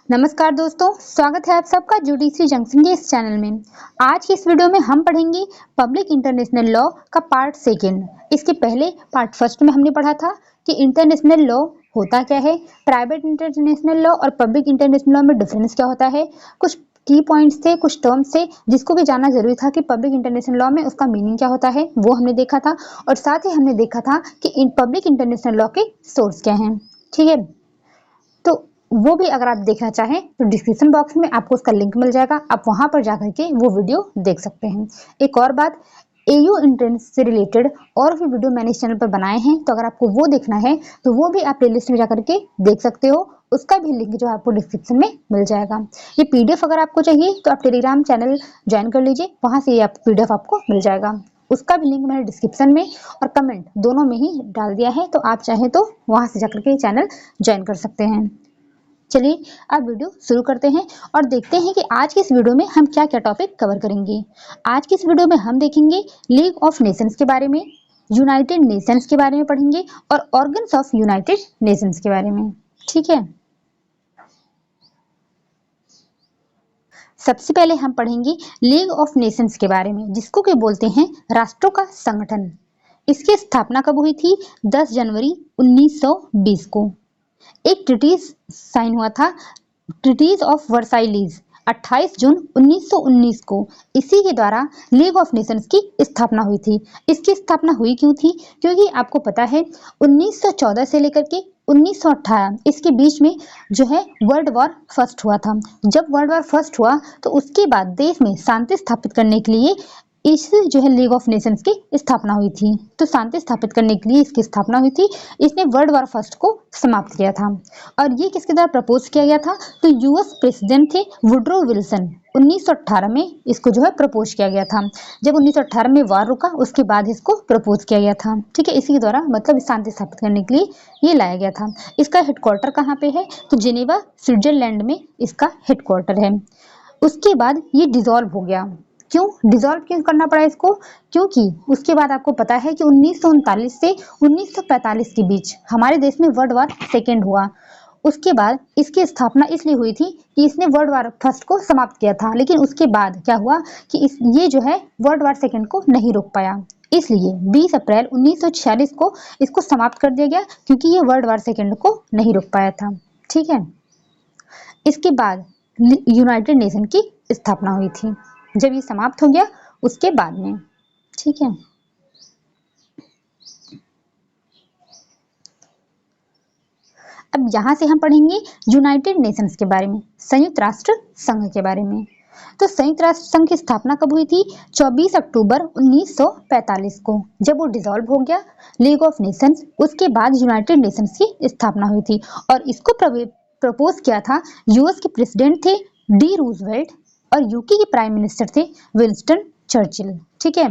नमस्कार दोस्तों, स्वागत है आप सबका जुडिशरी जंक्शन के इस चैनल में। आज की इस वीडियो में हम पढ़ेंगे पब्लिक इंटरनेशनल लॉ का पार्ट सेकेंड। इसके पहले पार्ट फर्स्ट में हमने पढ़ा था कि इंटरनेशनल लॉ होता क्या है, प्राइवेट इंटरनेशनल लॉ और पब्लिक इंटरनेशनल लॉ में डिफरेंस क्या होता है। कुछ की पॉइंट्स थे, कुछ टर्म्स थे जिसको भी जानना जरूरी था कि पब्लिक इंटरनेशनल लॉ में उसका मीनिंग क्या होता है, वो हमने देखा था। और साथ ही हमने देखा था कि पब्लिक इंटरनेशनल लॉ के सोर्स क्या हैं। ठीक है, तो वो भी अगर आप देखना चाहें तो डिस्क्रिप्शन बॉक्स में आपको उसका लिंक मिल जाएगा, आप वहां पर जाकर के वो वीडियो देख सकते हैं। एक और बात, एयू एंट्रेंस से रिलेटेड और भी वीडियो मैंने इस चैनल पर बनाए हैं, तो अगर आपको वो देखना है तो वो भी आप प्लेलिस्ट में जाकर के देख सकते हो। उसका भी लिंक जो है आपको डिस्क्रिप्शन में मिल जाएगा। ये पीडीएफ अगर आपको चाहिए तो आप टेलीग्राम चैनल ज्वाइन कर लीजिए, वहां से ये पीडीएफ आपको मिल जाएगा। उसका भी लिंक मैंने डिस्क्रिप्शन में और कमेंट दोनों में ही डाल दिया है, तो आप चाहें तो वहां से जाकर के चैनल ज्वाइन कर सकते हैं। चलिए अब वीडियो शुरू करते हैं और देखते हैं कि आज की इस वीडियो में हम क्या क्या टॉपिक कवर करेंगे। आज की इस वीडियो में हम देखेंगे लीग ऑफ नेशंस के बारे में, यूनाइटेड नेशंस के बारे में पढ़ेंगे और ऑर्गन्स ऑफ यूनाइटेड नेशंस के बारे में। ठीक है, सबसे पहले हम पढ़ेंगे लीग ऑफ नेशंस के बारे में, जिसको के बोलते हैं राष्ट्रों का संगठन। इसकी स्थापना कब हुई थी? 10 जनवरी 1920 को। एक ट्रीटीज साइन हुआ था, ट्रीटीज ऑफ वर्साइलीज, 28 जून 1919 को। इसी के द्वारा लीग ऑफ नेशंस की स्थापना हुई थी। इसकी स्थापना हुई क्यों थी? क्योंकि आपको पता है 1914 से लेकर के 1918 इसके बीच में जो है वर्ल्ड वॉर फर्स्ट हुआ था। जब वर्ल्ड वॉर फर्स्ट हुआ तो उसके बाद देश में शांति स्थापित करने के लिए इस जो है लीग ऑफ नेशंस की स्थापना हुई थी। तो शांति स्थापित करने के लिए इसकी स्थापना हुई थी। इसने वर्ल्ड वॉर फर्स्ट को समाप्त किया था। और ये किसके द्वारा प्रपोज किया गया था? तो यूएस प्रेसिडेंट थे वुड्रो विल्सन। 1918 में इसको जो है प्रपोज किया गया था। जब 1918 में वॉर रुका उसके बाद इसको प्रपोज किया गया था। ठीक है, इसी के द्वारा मतलब शांति स्थापित करने के लिए ये लाया गया था। इसका हेडक्वार्टर कहाँ पे है? तो जेनेवा स्विट्जरलैंड में इसका हेडक्वार्टर है। उसके बाद ये डिसॉल्व हो गया। क्यों डिसॉल्व क्यों करना पड़ा इसको? क्योंकि उसके बाद आपको पता है कि 1939 से 1945 के बीच हमारे देश में वर्ल्ड वॉर सेकेंड हुआ। उसके बाद इसकी स्थापना इसलिए हुई थी कि इसने वर्ल्ड वॉर फर्स्ट को समाप्त किया था, लेकिन उसके बाद क्या हुआ कि ये जो है वर्ल्ड वॉर सेकेंड को नहीं रोक पाया। इसलिए 20 अप्रैल 1946 को इसको समाप्त कर दिया गया, क्योंकि ये वर्ल्ड वॉर सेकेंड को नहीं रोक पाया था। ठीक है, इसके बाद यूनाइटेड नेशन की स्थापना हुई थी, जब ये समाप्त हो गया उसके बाद में। ठीक है, अब यहां से हम पढ़ेंगे यूनाइटेड नेशंस के बारे में, संयुक्त राष्ट्र संघ के बारे में। तो संयुक्त राष्ट्र संघ की स्थापना कब हुई थी? 24 अक्टूबर 1945 को, जब वो डिसॉल्व हो गया लीग ऑफ नेशंस। उसके बाद यूनाइटेड नेशंस की स्थापना हुई थी और इसको प्रपोज किया था यूएस के प्रेसिडेंट थे डी रूजवेल्ट और यूके के प्राइम मिनिस्टर थे विंस्टन चर्चिल। ठीक है,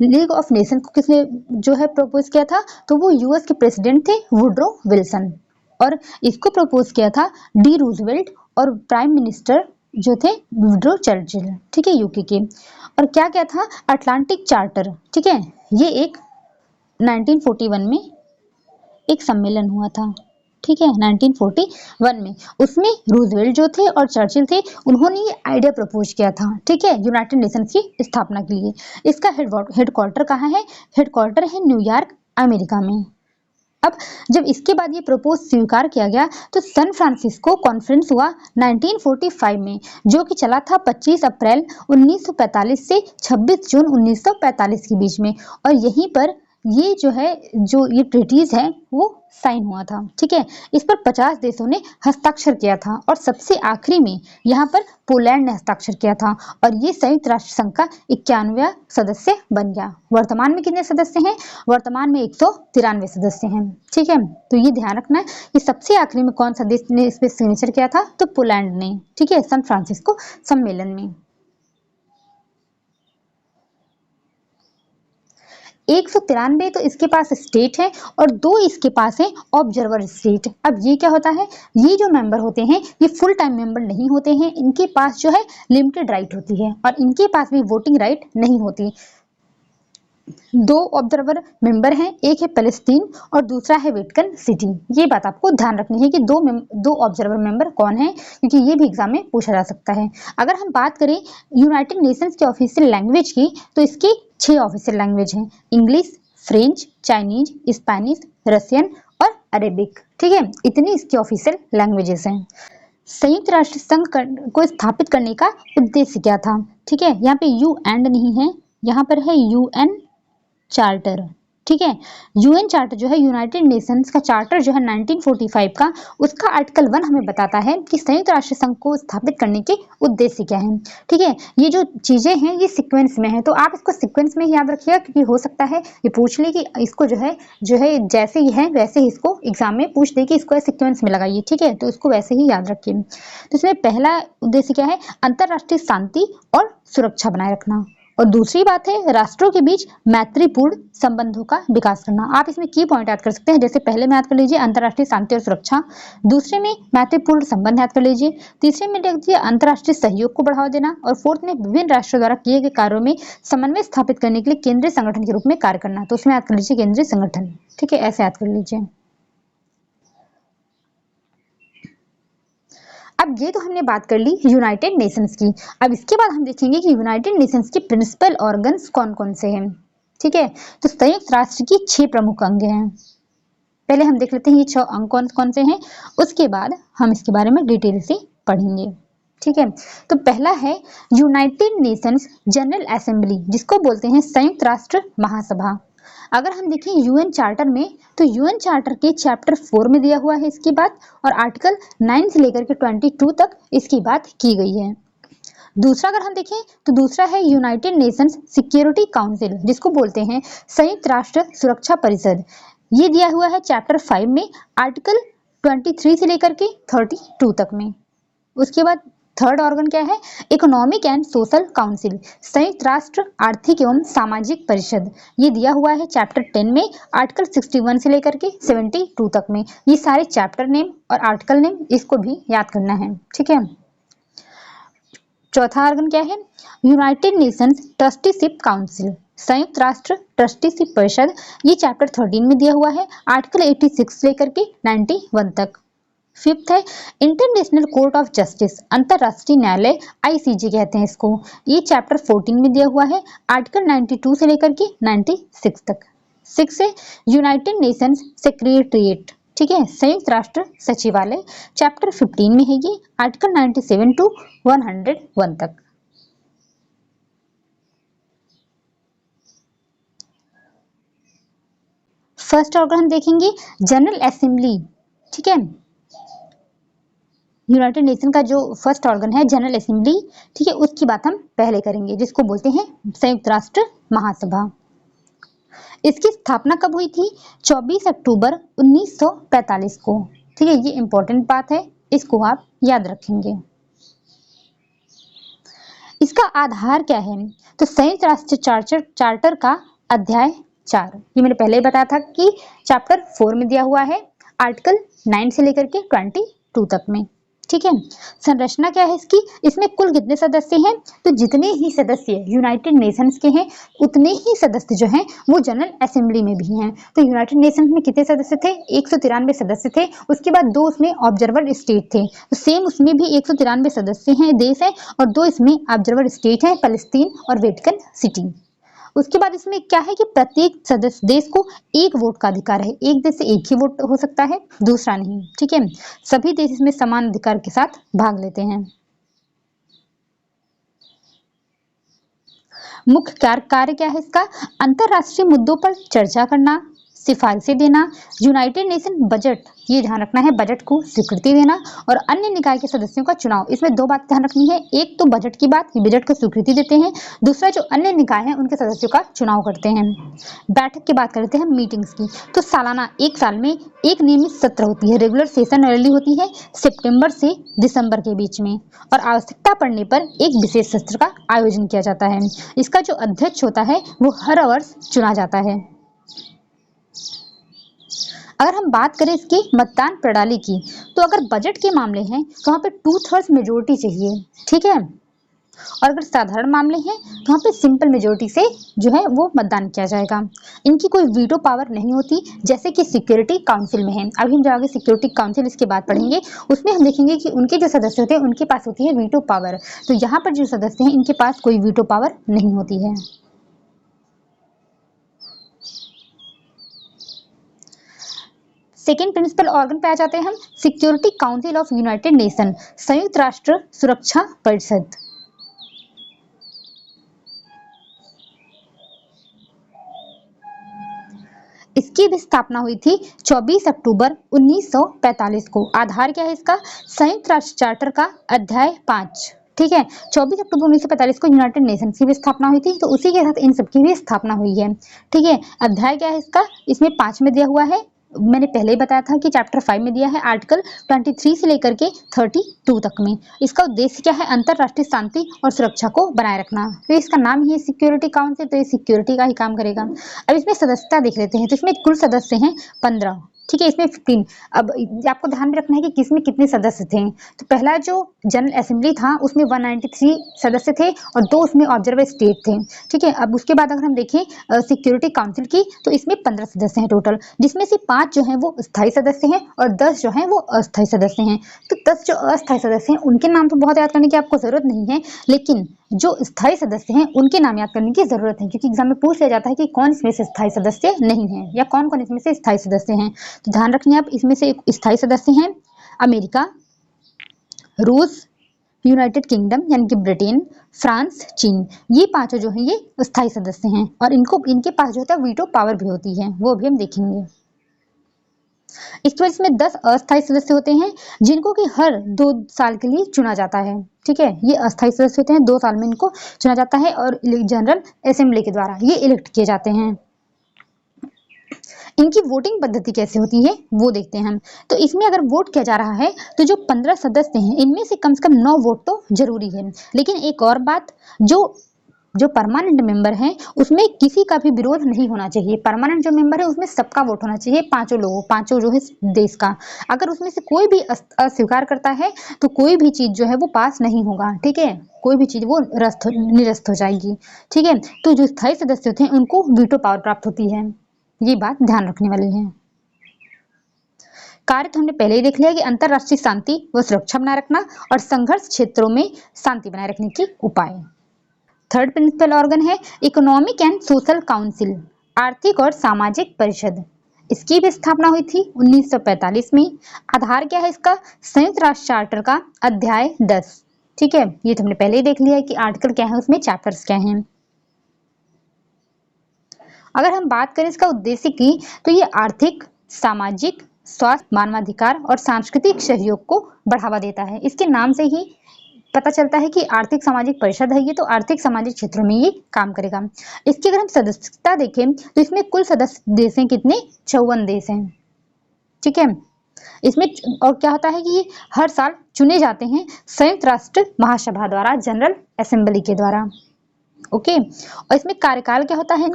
लीग ऑफ नेशन को किसने जो है प्रपोज किया था? तो वो यूएस के प्रेसिडेंट थे वुड्रो विल्सन, और इसको प्रपोज किया था डी रूजवेल्ट और प्राइम मिनिस्टर जो थे वुड्रो चर्चिल। ठीक है, यूके के। और क्या क्या था? Atlantic charter. ठीक है, ये एक 1941 में एक सम्मेलन हुआ था। ठीक है, 1941 में उसमें रूजवेल्ट जो थे और चर्चिल थे, उन्होंने ये आइडिया प्रपोज किया था। ठीक है, यूनाइटेड नेशंस की स्थापना के लिए। इसका हेडक्वार्टर कहाँ है? हेडक्वार्टर है न्यूयॉर्क, अमेरिका में। अब जब इसके बाद ये प्रपोज स्वीकार किया गया तो सैन फ्रांसिस्को कॉन्फ्रेंस हुआ 1945 में, जो कि चला था 25 अप्रैल 1945 से 26 जून 1945 के बीच में। और यहीं पर ये जो है ये ट्रीटीज है वो साइन हुआ था। ठीक है, इस पर 50 देशों ने हस्ताक्षर किया था और सबसे आखिरी में यहाँ पर पोलैंड ने हस्ताक्षर किया था और ये संयुक्त राष्ट्र संघ का 91वां सदस्य बन गया। वर्तमान में कितने सदस्य हैं? वर्तमान में 193 सदस्य हैं। ठीक है, तो ये ध्यान रखना है कि सबसे आखिरी में कौन सा देश ने इस पर सिग्नेचर किया था? तो पोलैंड ने। ठीक है, सैन फ्रांसिस्को सम्मेलन में। 193 तो इसके पास स्टेट है और 2 इसके पास है ऑब्जर्वर स्टेट। अब ये क्या होता है? ये जो मेंबर होते हैं ये फुल टाइम मेंबर नहीं होते हैं, इनके पास जो है लिमिटेड राइट होती है और इनके पास भी वोटिंग राइट नहीं होती। दो ऑब्जर्वर मेंबर हैं, एक है पैलेस्टीन और दूसरा है वेटिकन सिटी। ये बात आपको ध्यान रखनी है कि दो ऑब्जर्वर मेंबर कौन है, क्योंकि ये भी एग्जाम में पूछा जा सकता है। अगर हम बात करें यूनाइटेड नेशंस के ऑफिशियल लैंग्वेज की, तो इसकी 6 ऑफिशियल लैंग्वेज हैं, English, French, Chinese, Spanish, Russian और अरेबिक। ठीक है, इतनी इसकी ऑफिशियल लैंग्वेजेस हैं। संयुक्त राष्ट्र संघ को स्थापित करने का उद्देश्य क्या था? ठीक है, यहाँ पे यू एंड नहीं है, यहाँ पर है यूएन चार्टर। ठीक है, यूएन चार्टर जो है, यूनाइटेड नेशंस का चार्टर जो है 1945 का, उसका आर्टिकल 1 हमें बताता है कि संयुक्त राष्ट्र संघ को स्थापित करने के उद्देश्य क्या है। ठीक है, ये जो चीजें हैं ये सीक्वेंस में है, तो आप इसको सीक्वेंस में ही याद रखिएगा, क्योंकि हो सकता है ये पूछ ले कि इसको जो है जैसे ही है वैसे ही इसको एग्जाम में पूछ दे कि इसको सीक्वेंस में लगाइए। ठीक है, तो इसको वैसे ही याद रखिए। तो इसमें पहला उद्देश्य क्या है? अंतरराष्ट्रीय शांति और सुरक्षा बनाए रखना। और दूसरी बात है राष्ट्रों के बीच मैत्रीपूर्ण संबंधों का विकास करना। आप इसमें की पॉइंट याद कर सकते हैं, जैसे पहले में याद कर लीजिए अंतरराष्ट्रीय शांति और सुरक्षा, दूसरे में मैत्रीपूर्ण संबंध याद कर लीजिए, तीसरे में लिख दीजिए अंतरराष्ट्रीय सहयोग को बढ़ावा देना, और फोर्थ में विभिन्न राष्ट्रों द्वारा किए गए कार्यों में समन्वय स्थापित करने के लिए केंद्रीय संगठन के रूप में कार्य करना। तो उसमें याद कर लीजिए केंद्रीय संगठन। ठीक है, ऐसे याद कर लीजिए। अब ये तो हमने बात कर ली यूनाइटेड नेशंस की। अब इसके बाद हम देखेंगे कि यूनाइटेड नेशंस के प्रिंसिपल ऑर्गन्स कौन कौन से हैं। ठीक है, तो संयुक्त राष्ट्र की 6 प्रमुख अंग हैं। पहले हम देख लेते हैं ये 6 अंग कौन कौन से हैं, उसके बाद हम इसके बारे में डिटेल से पढ़ेंगे। ठीक है, तो पहला है यूनाइटेड नेशंस जनरल असेंबली, जिसको बोलते हैं संयुक्त राष्ट्र महासभा। अगर हम देखें यूएन चार्टर में, तो यूएन चार्टर के चैप्टर 4 में दिया हुआ है इसकी बात, और आर्टिकल 9 से लेकर के 22 तक इसकी बात की गई है। दूसरा अगर हम देखें तो दूसरा है यूनाइटेड नेशंस सिक्योरिटी काउंसिल, जिसको बोलते हैं संयुक्त राष्ट्र सुरक्षा परिषद। ये दिया हुआ है चैप्टर 5 में, आर्टिकल 23 से लेकर के 32 तक में। उसके बाद थर्ड ऑर्गन क्या है? इकोनॉमिक एंड सोशल काउंसिल, संयुक्त राष्ट्र आर्थिक एवं सामाजिक परिषद। ये दिया हुआ है चैप्टर 10 में, आर्टिकल 61 से लेकर के 72 तक में। ये सारे चैप्टर नेम और आर्टिकल नेम इसको भी याद करना है। ठीक है, चौथा ऑर्गन क्या है? यूनाइटेड नेशंस ट्रस्टीशिप काउंसिल, संयुक्त राष्ट्र ट्रस्टीशिप परिषद। ये चैप्टर 13 में दिया हुआ है, आर्टिकल 86 से लेकर के 91 तक। फिफ्थ है इंटरनेशनल कोर्ट ऑफ जस्टिस, अंतरराष्ट्रीय न्यायालय, आईसीजे कहते हैं इसको। ये चैप्टर 14 में दिया हुआ है, आर्टिकल 92 से लेकर के 96 तक। सिक्स है यूनाइटेड नेशंस सेक्रेटरिएट, ठीक है, संयुक्त राष्ट्र सचिवालय, चैप्टर 15 में है ये, आर्टिकल 97 टू 101 तक। फर्स्ट ऑर्गन हम देखेंगे जनरल असेंबली। ठीक है, यूनाइटेड नेशन का जो फर्स्ट ऑर्गन है जनरल असेंबली, ठीक है, उसकी बात हम पहले करेंगे, जिसको बोलते हैं संयुक्त राष्ट्र महासभा। इसकी स्थापना कब हुई थी? 24 अक्टूबर 1945 को। ठीक है, ये इंपॉर्टेंट बात है, इसको आप याद रखेंगे। इसका आधार क्या है? तो संयुक्त राष्ट्र चार्टर का अध्याय 4, ये मैंने पहले ही बताया था कि चैप्टर 4 में दिया हुआ है, आर्टिकल 9 से लेकर के 22 तक में। ठीक है, संरचना क्या है इसकी? इसमें कुल कितने सदस्य हैं? तो जितने ही सदस्य यूनाइटेड नेशंस के हैं उतने ही सदस्य जो हैं वो जनरल असेंबली में भी हैं। तो यूनाइटेड नेशंस में कितने सदस्य थे? 193 सदस्य थे। उसके बाद 2 उसमें ऑब्जर्वर स्टेट थे, तो सेम उसमें भी 193 सदस्य हैं, देश हैं, और 2 इसमें ऑब्जर्वर स्टेट हैं, पैलेस्टीन और वेटिकन सिटी। उसके बाद इसमें क्या है कि प्रत्येक सदस्य देश को एक वोट का अधिकार है, एक देश से एक ही वोट हो सकता है, दूसरा नहीं। ठीक है, सभी देश इसमें समान अधिकार के साथ भाग लेते हैं। मुख्य कार्य क्या है इसका? अंतरराष्ट्रीय मुद्दों पर चर्चा करना, सिफारिशें देना, यूनाइटेड नेशन बजट, ये ध्यान रखना है, बजट को स्वीकृति देना, और अन्य निकाय के सदस्यों का चुनाव। इसमें 2 बात ध्यान रखनी है, एक तो बजट की बात कि बजट को स्वीकृति देते हैं, दूसरा जो अन्य निकाय हैं उनके सदस्यों का चुनाव करते हैं। बैठक की बात करते हैं मीटिंग्स की, तो सालाना 1 साल में एक नियमित सत्र होती है, रेगुलर सेशन रैली होती है सितंबर से दिसंबर के बीच में, और आवश्यकता पड़ने पर एक विशेष सत्र का आयोजन किया जाता है। इसका जो अध्यक्ष होता है वो हर वर्ष चुना जाता है। अगर हम बात करें इसकी मतदान प्रणाली की, तो अगर बजट के मामले हैं तो वहाँ पे 2/3 मेजोरिटी चाहिए। ठीक है, और अगर साधारण मामले हैं तो यहाँ पे सिंपल मेजोरिटी से जो है वो मतदान किया जाएगा। इनकी कोई वीटो पावर नहीं होती जैसे कि सिक्योरिटी काउंसिल में है। अभी हम जाके सिक्योरिटी काउंसिल इसके बाद पढ़ेंगे, उसमें हम देखेंगे कि उनके जो सदस्य होते हैं उनके पास होती है वीटो पावर। तो यहाँ पर जो सदस्य हैं इनके पास कोई वीटो पावर नहीं होती है। सेकेंड प्रिंसिपल ऑर्गन पे आ जाते हैं हम, security council of United nation, संयुक्त राष्ट्र सुरक्षा परिषद। इसकी भी स्थापना हुई थी 24 अक्टूबर 1945 को। आधार क्या है इसका? संयुक्त राष्ट्र चार्टर का अध्याय 5। ठीक है, 24 अक्टूबर 1945 को यूनाइटेड नेशंस की भी स्थापना हुई थी, तो उसी के साथ इन सब की भी स्थापना हुई है। ठीक है, अध्याय क्या है इसका? इसमें 5 में दिया हुआ है। मैंने पहले ही बताया था कि चैप्टर 5 में दिया है आर्टिकल 23 से लेकर के 32 तक में। इसका उद्देश्य क्या है? अंतरराष्ट्रीय शांति और सुरक्षा को बनाए रखना। तो इसका नाम ही है सिक्योरिटी काउंसिल, तो ये सिक्योरिटी का ही काम करेगा। अब इसमें सदस्यता देख लेते हैं, तो इसमें कुल सदस्य हैं 15। ठीक है, इसमें 15। अब आपको ध्यान में रखना है कि किसमें कितने सदस्य थे। तो पहला जो जनरल असेंबली था उसमें 193 सदस्य थे और 2 उसमें ऑब्जर्वर स्टेट थे। ठीक है, अब उसके बाद अगर हम देखें सिक्योरिटी काउंसिल की, तो इसमें 15 सदस्य हैं टोटल, जिसमें से 5 जो हैं वो स्थायी सदस्य हैं और 10 जो हैं वो अस्थायी सदस्य हैं। तो 10 जो अस्थायी सदस्य हैं उनके नाम तो बहुत याद करने की आपको जरूरत नहीं है, लेकिन जो स्थायी सदस्य हैं उनके नाम याद करने की जरूरत है, क्योंकि एग्जाम में पूछ लिया जाता है कि कौन इसमें से स्थायी सदस्य नहीं है या कौन कौन इसमें से स्थायी सदस्य हैं। तो ध्यान रखिए आप, इसमें से स्थायी सदस्य हैं अमेरिका, रूस, यूनाइटेड किंगडम यानी कि ब्रिटेन, फ्रांस, चीन। ये पांचों जो हैं ये स्थायी सदस्य हैं और इनके पास जो होता है वीटो पावर भी होती है, वो भी हम देखेंगे। इसके बाद इसमें 10 अस्थायी सदस्य होते हैं जिनको कि हर 2 साल के लिए चुना जाता है। ठीक है, ये अस्थायी सदस्य होते हैं, 2 साल में इनको चुना जाता है और जनरल असेंबली के द्वारा ये इलेक्ट किए जाते हैं। इनकी वोटिंग पद्धति कैसे होती है वो देखते हैं हम। तो इसमें अगर वोट किया जा रहा है तो जो 15 सदस्य हैं इनमें से कम 9 वोट तो जरूरी है। लेकिन एक और बात, जो परमानेंट मेंबर हैं उसमें किसी का भी विरोध नहीं होना चाहिए। परमानेंट जो मेंबर है उसमें सबका वोट होना चाहिए, पांचों जो है देश का। अगर उसमें से कोई भी अस्वीकार करता है तो कोई भी चीज जो है वो पास नहीं होगा। ठीक है, कोई भी चीज वो निरस्त हो जाएगी। ठीक है, तो जो स्थायी सदस्य होते हैं उनको वीटो पावर प्राप्त होती है, ये बात ध्यान रखने वाली है। कार्य तो हमने पहले ही देख लिया कि अंतरराष्ट्रीय शांति व सुरक्षा बनाए रखना और संघर्ष क्षेत्रों में शांति बनाए रखने के उपाय। थर्ड प्रिंसिपल ऑर्गन है इकोनॉमिक एंड सोशल काउंसिल, आर्थिक और सामाजिक परिषद। इसकी भी स्थापना हुई थी 1945 में। आधार क्या है इसका? संयुक्त राष्ट्र चार्टर का अध्याय 10। ठीक है, ये तो हमने पहले ही देख लिया है कि आर्टिकल क्या है, उसमें चैप्टर्स क्या हैं। अगर हम बात करें इसका उद्देश्य की, तो ये आर्थिक, सामाजिक, स्वास्थ्य, मानवाधिकार और सांस्कृतिक सहयोग को बढ़ावा देता है। इसके नाम से ही पता चलता है कि आर्थिक सामाजिक परिषद है ये, तो आर्थिक सामाजिक क्षेत्रों में ये काम करेगा। इसकी अगर हम सदस्यता देखें तो इसमें कुल सदस्य देश हैं कितने? 54 देश हैं। ठीक है, इसमें और क्या होता है कि ये हर साल चुने जाते हैं संयुक्त राष्ट्र महासभा द्वारा, जनरल असेंबली के द्वारा। ओके, और इसमें कार्यकाल क्या होता है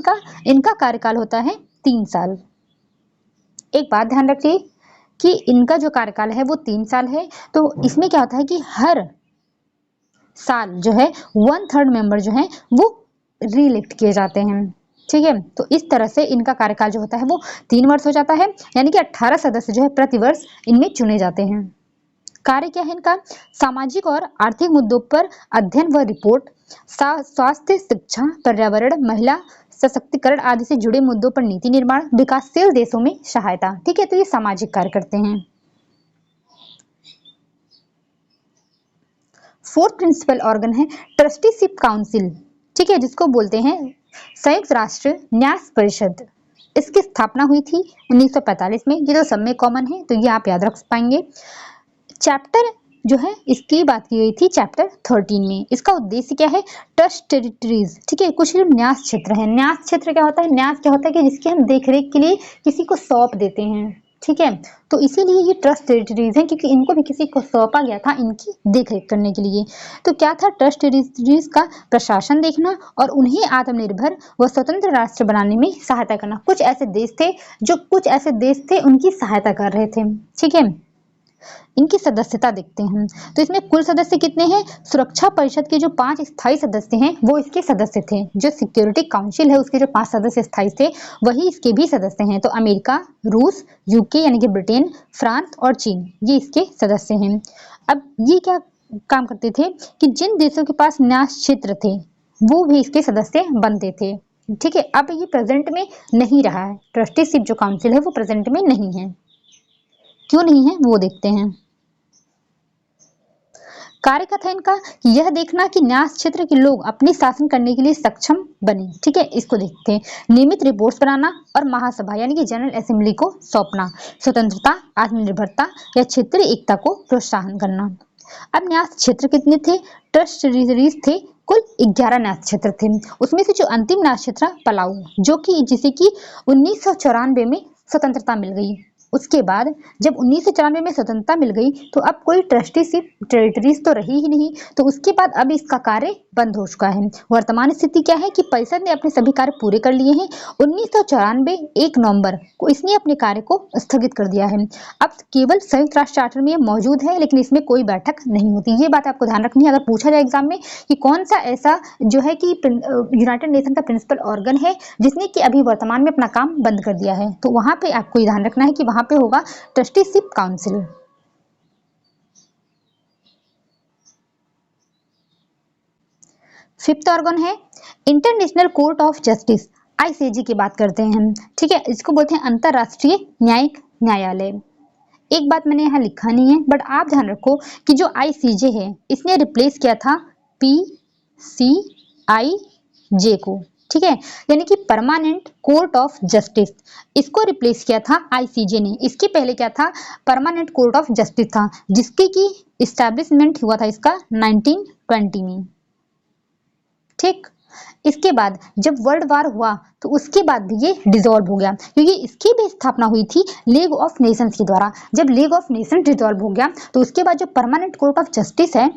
इनका कार्यकाल होता है 3 साल। एक बात ध्यान रखिए कि इनका जो कार्यकाल है वो 3 साल है। तो इसमें क्या होता है कि हर साल जो है 1/3 मेंबर जो है वो रीइलेक्ट किए जाते हैं। ठीक है, तो इस तरह से इनका कार्यकाल जो होता है वो 3 वर्ष हो जाता है, यानी कि 18 सदस्य जो है प्रति वर्ष इनमें चुने जाते हैं। कार्य क्या है इनका? सामाजिक और आर्थिक मुद्दों पर अध्ययन व रिपोर्ट, स्वास्थ्य, शिक्षा, पर्यावरण, महिला सशक्तिकरण आदि से जुड़े मुद्दों पर नीति निर्माण, विकासशील देशों में सहायता। ठीक है, तो ये सामाजिक कार्य करते हैं। फोर्थ प्रिंसिपल ऑर्गन है ट्रस्टीशिप काउंसिल। ठीक है, जिसको बोलते हैं संयुक्त राष्ट्र न्यास परिषद। इसकी स्थापना हुई थी 1945 में। ये तो सब में कॉमन है, तो ये आप याद रख पाएंगे। चैप्टर जो है इसकी बात की गई थी चैप्टर 13 में। इसका उद्देश्य क्या है? Trust territories. ठीक है, कुछ न्यास क्षेत्र है। न्यास क्षेत्र क्या होता है? न्यास क्या होता है कि जिसकी हम देखरेख के लिए किसी को सौंप देते हैं। ठीक है, तो इसीलिए ये ट्रस्ट टेरिटरीज हैं, क्योंकि इनको भी किसी को सौंपा गया था इनकी देखरेख करने के लिए। तो क्या था? ट्रस्ट टेरिटरीज का प्रशासन देखना और उन्हें आत्मनिर्भर व स्वतंत्र राष्ट्र बनाने में सहायता करना। कुछ ऐसे देश थे उनकी सहायता कर रहे थे। ठीक है, इनकी सदस्यता देखते हैं। तो इसमें कुल सदस्य कितने हैं? सुरक्षा परिषद के जो 5 स्थायी सदस्य हैं वो इसके सदस्य थे। जो सिक्योरिटी काउंसिल है उसके जो 5 सदस्य स्थायी थे वही इसके भी सदस्य हैं। तो अमेरिका, रूस, यूके यानी कि ब्रिटेन, फ्रांस और चीन ये इसके सदस्य हैं। अब ये क्या काम करते थे कि जिन देशों के पास न्यास क्षेत्र थे वो भी इसके सदस्य बनते थे। ठीक है, अब ये प्रेजेंट में नहीं रहा है। ट्रस्टीशिप जो काउंसिल है वो प्रेजेंट में नहीं है। क्यों नहीं है वो देखते हैं। कार्य का था इनका कि यह देखना कि न्यास क्षेत्र के लोग अपने शासन करने के लिए सक्षम बने। ठीक है, इसको देखते हैं। नियमित रिपोर्ट्स बनाना और महासभा यानी कि जनरल असेंबली को सौंपना। स्वतंत्रता, आत्मनिर्भरता या क्षेत्रीय एकता को प्रोत्साहन करना। अब न्यास क्षेत्र कितने थे? ट्रस्टीज थे कुल 11 न्यास क्षेत्र थे। उसमें से जो अंतिम न्यास क्षेत्र पलाऊ जो कि जिसे कि 1994 में स्वतंत्रता मिल गई। उसके बाद जब 1994 में स्वतंत्रता मिल गई तो अब कोई ट्रस्टीशिप टेरिटरीज तो रही ही नहीं। तो उसके बाद अब इसका कार्य बंद हो चुका है। वर्तमान स्थिति क्या है कि परिषद ने अपने सभी कार्य पूरे कर लिए हैं। 1994 1 नवंबर को इसने अपने कार्य को स्थगित कर दिया है। अब केवल संयुक्त राष्ट्र चार्टर में मौजूद है लेकिन इसमें कोई बैठक नहीं होती। ये बात आपको ध्यान रखनी है अगर पूछा जाए एग्जाम में कि कौन सा ऐसा जो है कि यूनाइटेड नेशन का प्रिंसिपल ऑर्गन है जिसने कि अभी वर्तमान में अपना काम बंद कर दिया है। तो वहां पे आपको ये ध्यान रखना है कि वहां पे होगा ट्रस्टीशिप काउंसिल। फिफ्थ ऑर्गन है international court of justice, ICJ की बात करते हैं हम। ठीक है, इसको बोलते हैं अंतरराष्ट्रीय न्यायिक न्यायालय। एक बात मैंने यहाँ लिखा नहीं है बट आप ध्यान रखो कि जो आईसीजे है इसने रिप्लेस किया था पीसीआईजे को। ठीक है, यानी कि परमानेंट कोर्ट ऑफ जस्टिस इसको रिप्लेस किया था आईसीजे ने। इसके पहले क्या था? परमानेंट कोर्ट ऑफ जस्टिस था जिसकी की इस्टेब्लिशमेंट हुआ था इसका 1920 में। ठीक, इसके बाद जब वर्ल्ड वार हुआ तो उसके बाद भी ये डिसॉल्व हो गया क्योंकि इसकी भी स्थापना हुई थी लीग ऑफ नेशंस के द्वारा। जब लीग ऑफ नेशन डिसॉल्व हो गया तो उसके बाद जो परमानेंट कोर्ट ऑफ जस्टिस है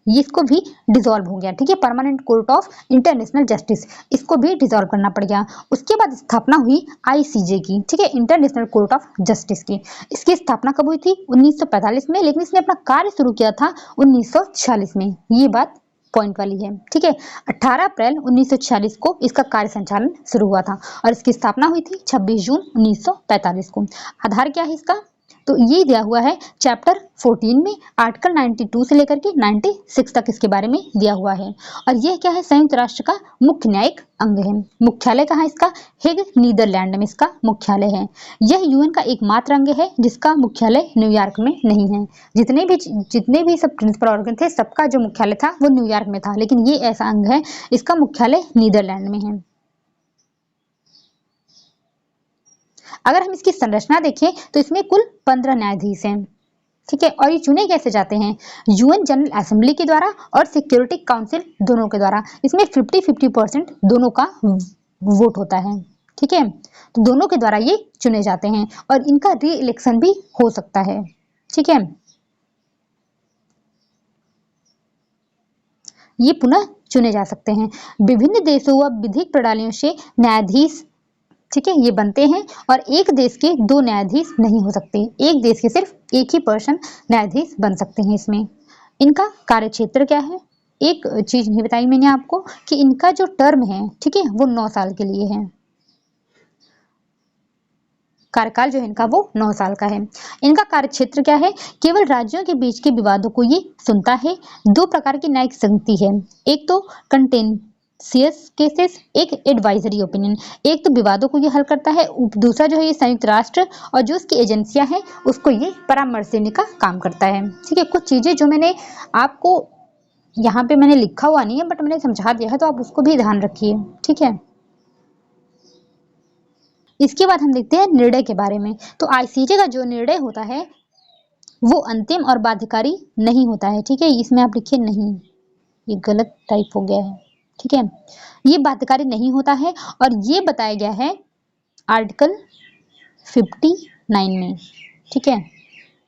इसको भी डिसॉल्व हो गया। ठीक है, permanent court of international justice इसको भी डिसॉल्व करना पड़ गया। उसके बाद स्थापना हुई आईसीजे की। ठीक है, इंटरनेशनल कोर्ट ऑफ जस्टिस की। इसकी स्थापना कब हुई थी? 1945 में, लेकिन इसने अपना कार्य शुरू किया था 1946 में। ये बात पॉइंट वाली है। ठीक है, 18 अप्रैल 1946 को इसका कार्य संचालन शुरू हुआ था और इसकी स्थापना हुई थी 26 जून 1945 को। आधार क्या है इसका? तो ये दिया हुआ है चैप्टर 14 में आर्टिकल 92 से लेकर के 96 तक इसके बारे में दिया हुआ है। और यह क्या है? संयुक्त राष्ट्र का मुख्य न्यायिक अंग है। मुख्यालय कहाँ है इसका? हेग, नीदरलैंड में इसका मुख्यालय है। यह यूएन का एकमात्र अंग है जिसका मुख्यालय न्यूयॉर्क में नहीं है। जितने भी सब प्रिंसिपल ऑर्गन थे सबका जो मुख्यालय था वो न्यूयॉर्क में था, लेकिन ये ऐसा अंग है इसका मुख्यालय नीदरलैंड में है। अगर हम इसकी संरचना देखें तो इसमें कुल 15 न्यायाधीश हैं। ठीक है, और ये चुने कैसे जाते हैं? यूएन जनरल असेंबली के द्वारा और सिक्योरिटी काउंसिल दोनों के द्वारा। इसमें 50-50% दोनों का वोट होता है। ठीक है, तो दोनों के द्वारा ये चुने जाते हैं और इनका री इलेक्शन भी हो सकता है। ठीक है, ये पुनः चुने जा सकते हैं। विभिन्न देशों व विधिक प्रणालियों से न्यायाधीश ठीक है ये बनते हैं और एक देश के 2 न्यायाधीश नहीं हो सकते। एक देश के सिर्फ एक ही पर्सन न्यायाधीश बन सकते हैं। इसमें इनका कार्यक्षेत्र क्या है? एक चीज नहीं बताई मैंने आपको कि इनका जो टर्म है ठीक है वो 9 साल के लिए है। कार्यकाल जो है इनका वो 9 साल का है। इनका कार्यक्षेत्र क्या है? केवल राज्यों के बीच के विवादों को ये सुनता है। 2 प्रकार की न्यायिक समिति है, एक तो कंटेंशियस केसेस, एक एडवाइजरी ओपिनियन। एक तो विवादों को ये हल करता है, दूसरा जो है ये संयुक्त राष्ट्र और जो उसकी एजेंसियां हैं उसको ये परामर्श देने का काम करता है। ठीक है, कुछ चीजें जो मैंने आपको यहाँ पे मैंने लिखा हुआ नहीं है बट मैंने समझा दिया है तो आप उसको भी ध्यान रखिए। ठीक है, इसके बाद हम देखते हैं निर्णय के बारे में। तो आईसीजे का जो निर्णय होता है वो अंतिम और बाध्यकारी नहीं होता है। ठीक है, इसमें आप लिखिए नहीं, ये गलत टाइप हो गया है। ठीक है, ये बाध्यकारी नहीं होता है और ये बताया गया है आर्टिकल 59 में। ठीक है,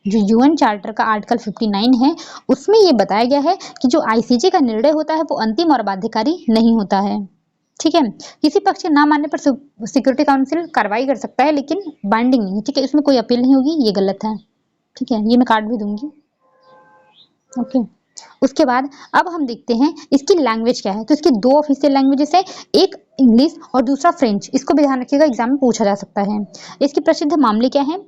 जो यूएन चार्टर का आर्टिकल 59 है उसमें ये बताया गया है कि जो आईसीजे का निर्णय होता है वो अंतिम और बाध्यकारी नहीं होता है। ठीक है, किसी पक्ष के ना मानने पर सिक्योरिटी काउंसिल कार्रवाई कर सकता है लेकिन बाइंडिंग नहीं। ठीक है, इसमें कोई अपील नहीं होगी, ये गलत है। ठीक है, ये मैं काट भी दूंगी। ओके, उसके बाद अब हम देखते हैं इसकी लैंग्वेज क्या है। तो इसकी दो ऑफिशियल लैंग्वेजेस है, एक इंग्लिश और दूसरा फ्रेंच। इसको भी ध्यान रखिएगा, एग्जाम में पूछा जा सकता है। इसके प्रसिद्ध मामले क्या हैं?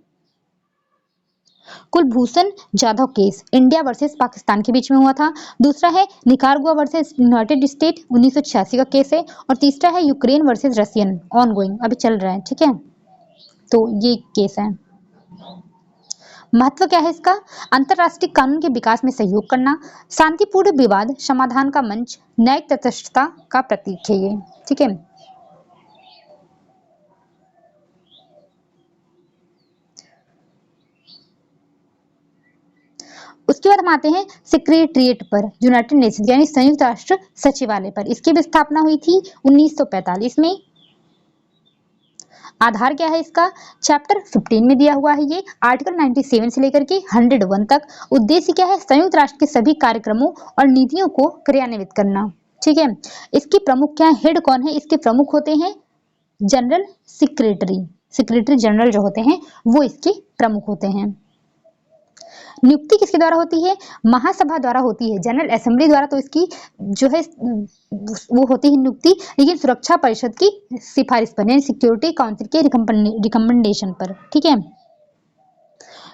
Kulbhushan Jadhav case India versus Pakistan के बीच में हुआ था। दूसरा है निकारागुआ वर्सेस यूनाइटेड स्टेट 1986 का केस है। और तीसरा है Ukraine versus Russian, on going, अभी चल रहा है। ठीक है, तो ये केस है। महत्व क्या है इसका? अंतरराष्ट्रीय कानून के विकास में सहयोग करना, शांतिपूर्ण विवाद समाधान का मंच, न्यायिक तटस्थता का प्रतीक है ये। ठीक है, उसके बाद हम आते हैं सेक्रेटरिएट पर, यूनाइटेड नेशन यानी संयुक्त राष्ट्र सचिवालय पर। इसकी भी स्थापना हुई थी 1945 में। आधार क्या है इसका? चैप्टर 15 में दिया हुआ है ये, आर्टिकल 97 से लेकर के 101 तक। उद्देश्य क्या है? संयुक्त राष्ट्र के सभी कार्यक्रमों और नीतियों को क्रियान्वित करना। ठीक है, इसकी प्रमुख क्या है? हेड कौन है? इसके प्रमुख होते हैं जनरल सेक्रेटरी। सेक्रेटरी जनरल जो होते हैं वो इसके प्रमुख होते हैं। नियुक्ति किसके द्वारा होती है? महासभा द्वारा होती है, जनरल असेंबली द्वारा तो इसकी जो है वो होती है नियुक्ति, लेकिन सुरक्षा परिषद की सिफारिश पर यानी सिक्योरिटी काउंसिल के रिकमेंडेशन पर। ठीक है,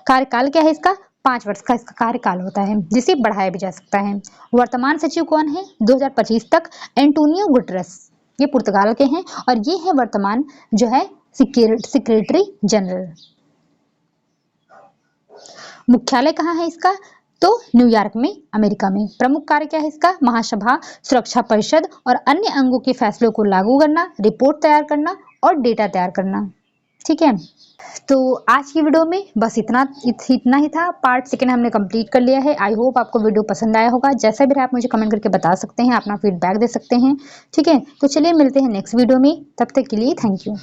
कार्यकाल क्या है इसका? 5 वर्ष का इसका कार्यकाल होता है, जिसे बढ़ाया भी जा सकता है। वर्तमान सचिव कौन है 2025 तक? एंटोनियो गुटरेस, ये पुर्तगाल के हैं और ये है वर्तमान जो है सेक्रेटरी जनरल। मुख्यालय कहाँ है इसका? तो न्यूयॉर्क में, अमेरिका में। प्रमुख कार्य क्या है इसका? महासभा, सुरक्षा परिषद और अन्य अंगों के फैसलों को लागू करना, रिपोर्ट तैयार करना और डेटा तैयार करना। ठीक है, तो आज की वीडियो में बस इतना ही था। पार्ट सेकेंड हमने कंप्लीट कर लिया है। आई होप आपको वीडियो पसंद आया होगा। जैसा भी रहा आप मुझे कमेंट करके बता सकते हैं, अपना फीडबैक दे सकते हैं। ठीक है, तो चलिए मिलते हैं नेक्स्ट वीडियो में, तब तक के लिए थैंक यू।